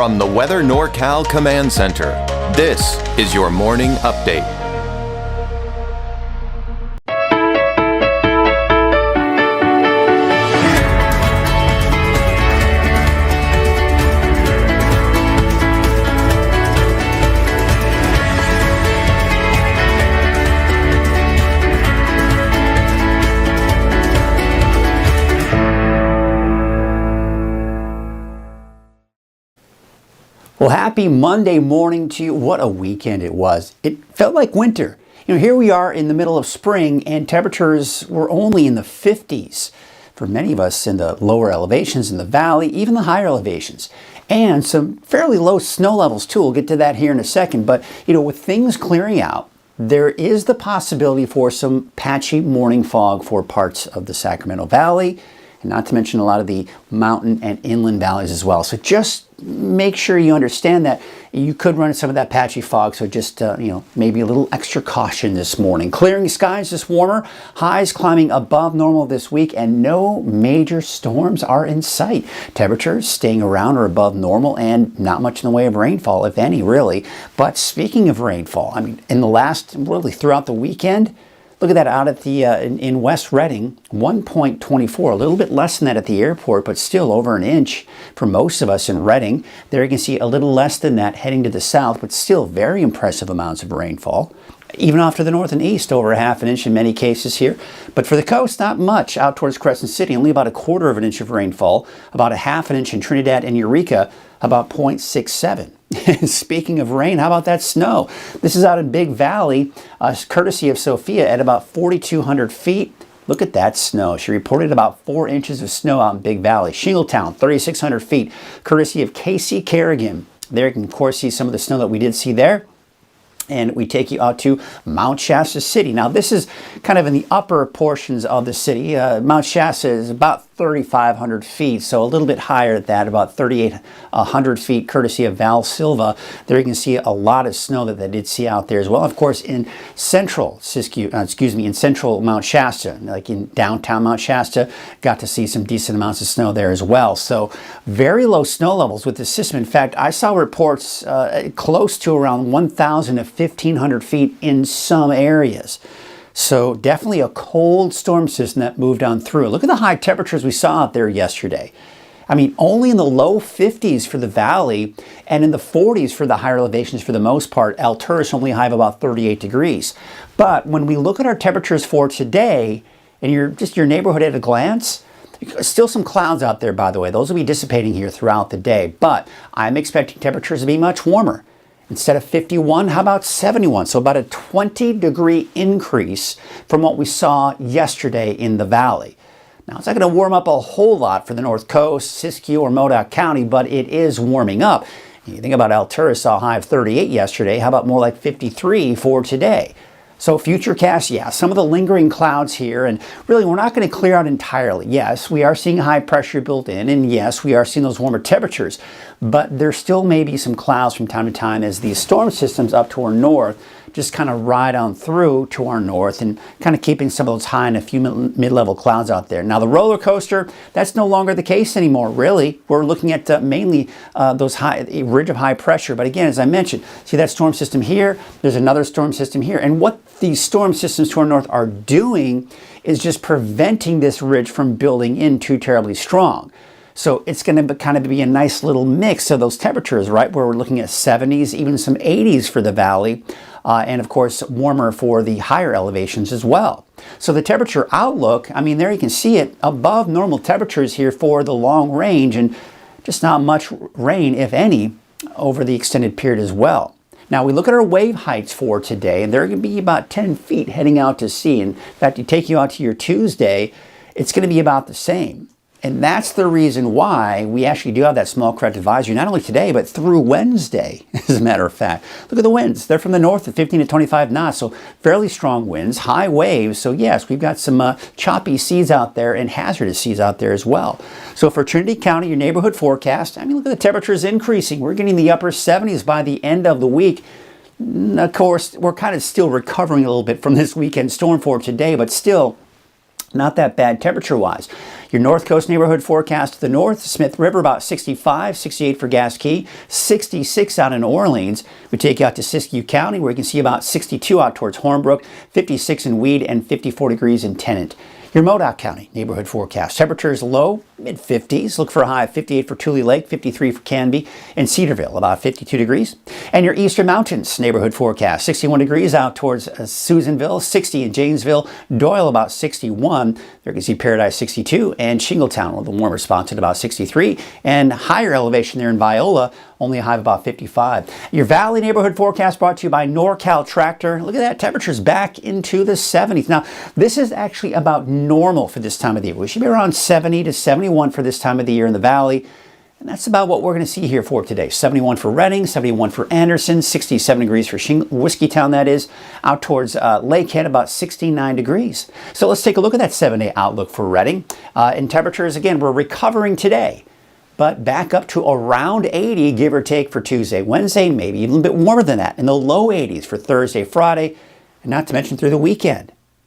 From the Weather NorCal Command Center, this is your morning update. Well, happy Monday morning to you. What a weekend it was. It felt like winter. You know, here we are in the middle of spring and temperatures were only in the 50s for many of us in the lower elevations in the valley, even the higher elevations. And some fairly low snow levels too. We'll get to that here in a second. But, you know, with things clearing out, there is the possibility for some patchy morning fog for parts of the Sacramento Valley, and not to mention a lot of the mountain and inland valleys as well. So just make sure you understand that you could run some of that patchy fog. So just, maybe a little extra caution this morning. Clearing skies this warmer, highs climbing above normal this week, and no major storms are in sight. Temperatures staying around or above normal, and not much in the way of rainfall, if any, really. But speaking of rainfall, I mean, in the last, really throughout the weekend, look at that out at the in West Redding, 1.24, a little bit less than that at the airport, but still over an inch for most of us in Redding. There you can see a little less than that heading to the south, but still very impressive amounts of rainfall. Even off to the north and east, over a half an inch in many cases here. But for the coast, not much. Out towards Crescent City, only about a quarter of an inch of rainfall. About a half an inch in Trinidad and Eureka, about 0.67. Speaking of rain, how about that snow? This is out in Big Valley, courtesy of Sophia at about 4,200 feet. Look at that snow. She reported about 4 inches of snow out in Big Valley. Shingletown, 3,600 feet, courtesy of Casey Kerrigan. There you can, of course, see some of the snow that we did see there. And we take you out to Mount Shasta City. Now, this is kind of in the upper portions of the city. Mount Shasta is about 3,500 feet, so a little bit higher at that, about 3,800 feet, courtesy of Val Silva. There you can see a lot of snow that they did see out there as well. Of course, in central in central Mount Shasta, like in downtown Mount Shasta, got to see some decent amounts of snow there as well. So very low snow levels with the system. In fact, I saw reports close to around 1,000 to 1,500 feet in some areas. So definitely a cold storm system that moved on through. Look at the high temperatures we saw out there yesterday. I mean, only in the low 50s for the valley and in the 40s for the higher elevations for the most part. Alturas only high of about 38 degrees. But when we look at our temperatures for today and your neighborhood at a glance, still some clouds out there, by the way. Those will be dissipating here throughout the day. But I'm expecting temperatures to be much warmer. Instead of 51, how about 71? So about a 20-degree increase from what we saw yesterday in the valley. Now, it's not going to warm up a whole lot for the North Coast, Siskiyou, or Modoc County, but it is warming up. You think about Alturas saw a high of 38 yesterday. How about more like 53 for today? So futurecast, yeah, some of the lingering clouds here, and really we're not going to clear out entirely. Yes, we are seeing high pressure built in, and yes, we are seeing those warmer temperatures, but there still may be some clouds from time to time as these storm systems up to our north just kind of ride on through to our north and kind of keeping some of those high and a few mid-level clouds out there. Now the roller coaster, that's no longer the case anymore, really. We're looking at mainly those ridge of high pressure. But again, as I mentioned, see that storm system here, there's another storm system here. And what these storm systems to our north are doing is just preventing this ridge from building in too terribly strong. So it's going to kind of be a nice little mix of those temperatures, right? Where we're looking at 70s, even some 80s for the valley. And of course, warmer for the higher elevations as well. So the temperature outlook, I mean, there you can see it above normal temperatures here for the long range, and just not much rain, if any, over the extended period as well. Now we look at our wave heights for today, and they're going to be about 10 feet heading out to sea. In fact, you take you out to your Tuesday, it's going to be about the same. And that's the reason why we actually do have that small craft advisory, not only today, but through Wednesday, as a matter of fact. Look at the winds. They're from the north at 15 to 25 knots, so fairly strong winds, high waves. So yes, we've got some choppy seas out there and hazardous seas out there as well. So for Trinity County, your neighborhood forecast, I mean, look at the temperatures increasing. We're getting the upper 70s by the end of the week. Of course, we're kind of still recovering a little bit from this weekend storm for today, but still Not that bad temperature-wise. Your North Coast neighborhood forecast to the north, Smith River about 65, 68 for Gas Key, 66 out in Orleans. We take you out to Siskiyou County where you can see about 62 out towards Hornbrook, 56 in Weed, and 54 degrees in Tennant. Your Modoc County neighborhood forecast. Temperatures low, mid-50s. Look for a high of 58 for Tule Lake, 53 for Canby, and Cedarville, about 52 degrees. And your Eastern Mountains neighborhood forecast. 61 degrees out towards Susanville, 60 in Janesville, Doyle about 61. There you can see Paradise 62, and Shingletown, one of the warmer spots at about 63. And higher elevation there in Viola, only a high of about 55. Your Valley neighborhood forecast brought to you by NorCal Tractor. Look at that, temperatures back into the 70s. Now, this is actually about normal for this time of the year. We should be around 70 to 71 for this time of the year in the Valley. And that's about what we're going to see here for today. 71 for Redding, 71 for Anderson, 67 degrees for Whiskeytown, that is. Out towards Lakehead, about 69 degrees. So let's take a look at that 7-day outlook for Redding. In temperatures, again, we're recovering today, but back up to around 80, give or take, for Tuesday, Wednesday, maybe even a bit warmer than that, in the low 80s for Thursday, Friday, and not to mention through the weekend.